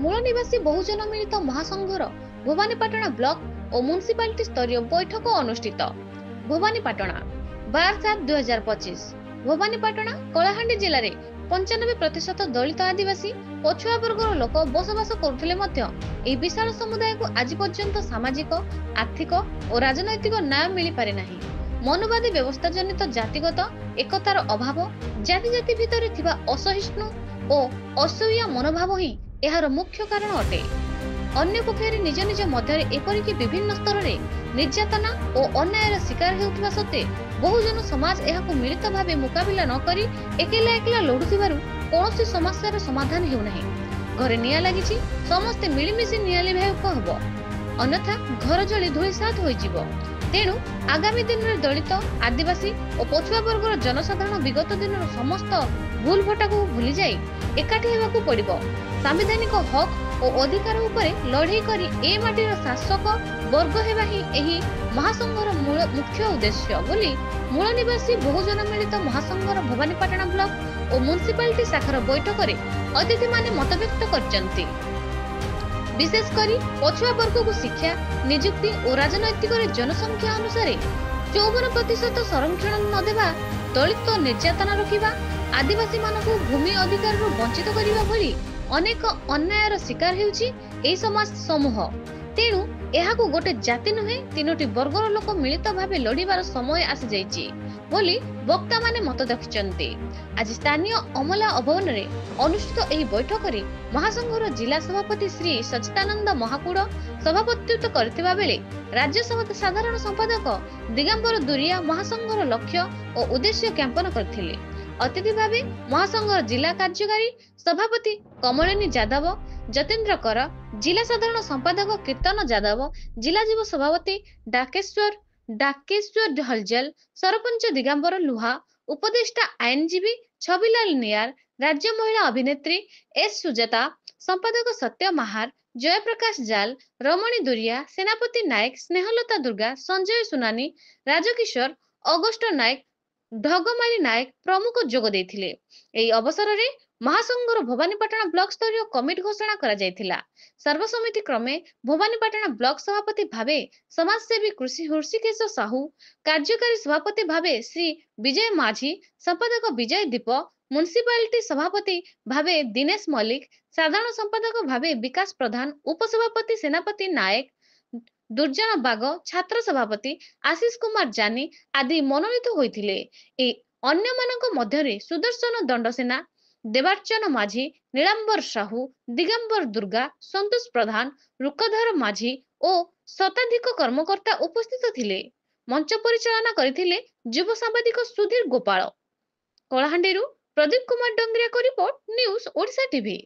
ମୂଳ ନିବାସୀ ବହୁଜନ ମିଳିତ ମହାସଂଘର ଭବାନୀପାଟଣା ବ୍ଲକ ଓ ମ୍ୟୁନିସିପାଲିଟି ସ୍ତରୀୟ ବୈଠକ ଅନୁଷ୍ଠିତ। ଭବାନୀପାଟଣା 12/7/2025 ଭବାନୀପାଟଣା କଳାହାଣ୍ଡି ଜିଲ୍ଲାରେ 95% ଦଳିତ ଆଦିବାସୀ ପଛୁଆ ବର୍ଗର ଲୋକ ବସବାସ କରୁଥିଲେ ମଧ୍ୟ ଏହି ବିଶାଳ ସମୁଦାୟକୁ ଆଜି ପର୍ଯ୍ୟନ୍ତ ସାମାଜିକ, ଆର୍ଥିକ ଓ ରାଜନୈତିକ ନ୍ୟାୟ ମିଳିପାରି ନାହିଁ। ମନୁବାଦୀ ବ୍ୟବସ୍ଥା ଜନିତ ଜାତିଗତ ଏକତାର ଅଭାବ, ଜାତି ଜାତି ଭିତରେ ଥିବା ଅସହିଷ୍ଣୁ ଓ ଅସହ୍ୟ ମନୋଭାବ ହିଁ ଏହାର ମୁଖ୍ୟ କାରଣ ଅଟେ। ଅନ୍ୟପକ୍ଷରେ ନିଜ ନିଜ ମଧ୍ୟରେ ଏପରିକି ବିଭିନ୍ନ ସ୍ତରରେ ନିର୍ଯାତନା ଓ ଅନ୍ୟାୟର ଶିକାର ହେଉଥିବା ସତ୍ତ୍ୱେ ବହୁଜନ ସମାଜ ଏହାକୁ ମିଳିତ ଭାବେ ମୁକାବିଲା ନକରି ଏକଲା ଏକଲା ଲଢୁଥିବାରୁ କୌଣସି ସମସ୍ୟାର ସମାଧାନ ହେଉନାହିଁ। ଘରେ ନିଆଁ ଲାଗିଛି, ସମସ୍ତେ ମିଳିମିଶି ନିଆଁ ଲିଭାଇବାକୁ ହେବ, ଅନ୍ୟଥା ଘର ଜଳି ଧୂଳିସାତ ହୋଇଯିବ। ତେଣୁ ଆଗାମୀ ଦିନରେ ଦଳିତ, ଆଦିବାସୀ ଓ ପଛୁଆ ବର୍ଗର ଜନସାଧାରଣ ବିଗତ ଦିନର ସମସ୍ତ ଭୁଲ ଭଟାକୁ ଭୁଲିଯାଇ ଏକାଠି ହେବାକୁ ପଡ଼ିବ। ସାମ୍ବିଧାନିକ ହକ୍ ଓ ଅଧିକାର ଉପରେ ଲଢ଼େଇ କରି ଏ ମାଟିର ଶାସକ ବର୍ଗ ହେବା ହିଁ ଏହି ମହାସଂଘର ମୁଖ୍ୟ ଉଦ୍ଦେଶ୍ୟ ବୋଲି ମୂଳ ନିବାସୀ ବହୁଜନ ମିଳିତ ମହାସଂଘର ଭବାନୀପାଟଣା ବ୍ଲକ ଓ ମ୍ୟୁନିସିପାଲିଟି ଶାଖାର ବୈଠକରେ ଅତିଥିମାନେ ମତବ୍ୟକ୍ତ କରିଛନ୍ତି। ବିଶେଷ କରି ପଛୁଆ ବର୍ଗକୁ ଶିକ୍ଷା, ନିଯୁକ୍ତି ଓ ରାଜନୈତିକରେ ଜନସଂଖ୍ୟା ଅନୁସାରେ 54% ସଂରକ୍ଷଣ ନ ଦେବା, ଦଳିତ ନିର୍ଯାତନା ରଖିବା, ଆଦିବାସୀମାନଙ୍କୁ ଭୂମି ଅଧିକାରରୁ ବଞ୍ଚିତ କରିବା ଭଳି ଅନେକ ଅନ୍ୟାୟର ଶିକାର ହେଉଛି ଏହି ସମାଜ ସମୂହ। ତେଣୁ ଏହାକୁ ଗୋଟେ ଜାତି ନୁହେଁ, 3ଟି ବର୍ଗର ଲୋକ ମିଳିତ ଭାବେ ଲଢ଼ିବାର ସମୟ ଆସିଯାଇଛି ବୋଲି ବକ୍ତାମାନେ ମତ ରଖିଛନ୍ତି। ଆଜି ସ୍ଥାନୀୟ ଅମଲା ଭବନରେ ଅନୁଷ୍ଠିତ ଏହି ବୈଠକରେ ମହାସଂଘର ଜିଲ୍ଲା ସଭାପତି ଶ୍ରୀ ସଚିଦାନନ୍ଦ ମହାକୁଡ଼ ସଭାପତିତ୍ୱ କରିଥିବା ବେଳେ ରାଜ୍ୟ ସାଧାରଣ ସମ୍ପାଦକ ଦିଗମ୍ବର ଦୁରିଆ ମହାସଂଘର ଲକ୍ଷ୍ୟ ଓ ଉଦ୍ଦେଶ୍ୟ ଜ୍ଞାପନ କରିଥିଲେ। ଅତିଥି ଭାବେ ମହାସଂଘର ଜିଲ୍ଲା କାର୍ଯ୍ୟକାରୀ ସଭାପତି କମଳିନୀ ଯାଦବ, ଯତୀନ୍ଦ୍ର କର, ଜିଲ୍ଲା ସାଧାରଣ ସମ୍ପାଦକ କୀର୍ତ୍ତନ ଯାଦବ, ଜିଲ୍ଲା ଯୁବ ସଭାପତି ଡାକେଶ୍ୱର ହଲଜଲ, ସରପଞ୍ଚ ଦିଗମ୍ବର ଲୁହା, ଉପଦେଷ୍ଟା ଆଇନଜୀବୀ ଛବିଲାଲ ନିଆର, ରାଜ୍ୟ ମହିଳା ଅଭିନେତ୍ରୀ ଏସ୍ ସୁଜାତା, ସମ୍ପାଦକ ସତ୍ୟ ମାହାର, ଜୟପ୍ରକାଶ ଜାଲ, ରମଣୀ ଦୁରିଆ, ସେନାପତି ନାୟକ, ସ୍ନେହଲତା ଦୁର୍ଗା, ସଞ୍ଜୟ ସୁନାନୀ, ରାଜକିଶୋର, ଅଗଷ୍ଟ ନାୟକ, ଢଗମାଳି ନାୟକ ପ୍ରମୁଖ ଯୋଗ ଦେଇଥିଲେ। ଏହି ଅବସରରେ ମହାସଂଘର ଭବାନୀପାଟଣା ବ୍ଲକ ସ୍ତରୀୟ କମିଟି ଘୋଷଣା କରାଯାଇଥିଲା। ସର୍ବସମ୍ମତି କ୍ରମେ ଭବାନୀପାଟଣା ବ୍ଲକ ସଭାପତି ଭାବେ ସମାଜସେବୀ ହୃଷିକେଶ ସାହୁ, କାର୍ଯ୍ୟକାରୀ ସଭାପତି ଭାବେ ଶ୍ରୀ ବିଜୟ ମାଝୀ, ସମ୍ପାଦକ ବିଜୟ ଦୀପ, ମ୍ୟୁନିସିପାଲିଟି ସଭାପତି ଭାବେ ଦିନେଶ ମଲ୍ଲିକ, ସାଧାରଣ ସମ୍ପାଦକ ଭାବେ ବିକାଶ ପ୍ରଧାନ, ଉପସଭାପତି ସେନାପତି ନାୟକ, ଦୁର୍ଜନ ବାଗ, ଛାତ୍ର ସଭାପତି ଆଶିଷ କୁମାର ଜାନି ଆଦି ମନୋନୀତ ହୋଇଥିଲେ। ଏହି ଅନ୍ୟମାନଙ୍କ ମଧ୍ୟରେ ସୁଦର୍ଶନ ଦଣ୍ଡସେନା, ଦେବାର୍ଚ୍ଚନ ମାଝୀ, ନୀଳାମ୍ବର ସାହୁ, ଦିଗମ୍ବର ଦୁର୍ଗା, ସନ୍ତୋଷ ପ୍ରଧାନ, ରୂକଧର ମାଝୀ ଓ ଶତାଧିକ କର୍ମକର୍ତ୍ତା ଉପସ୍ଥିତ ଥିଲେ। ମଞ୍ଚ ପରିଚାଳନା କରିଥିଲେ ଯୁବ ସାମ୍ବାଦିକ ସୁଧୀର ଗୋପାଳ। କଳାହାଣ୍ଡିରୁ ପ୍ରଦୀପ କୁମାର ଡଙ୍ଗରିଆଙ୍କ ରିପୋର୍ଟ, ନ୍ୟୁଜ ଓଡ଼ିଶା ଟିଭି।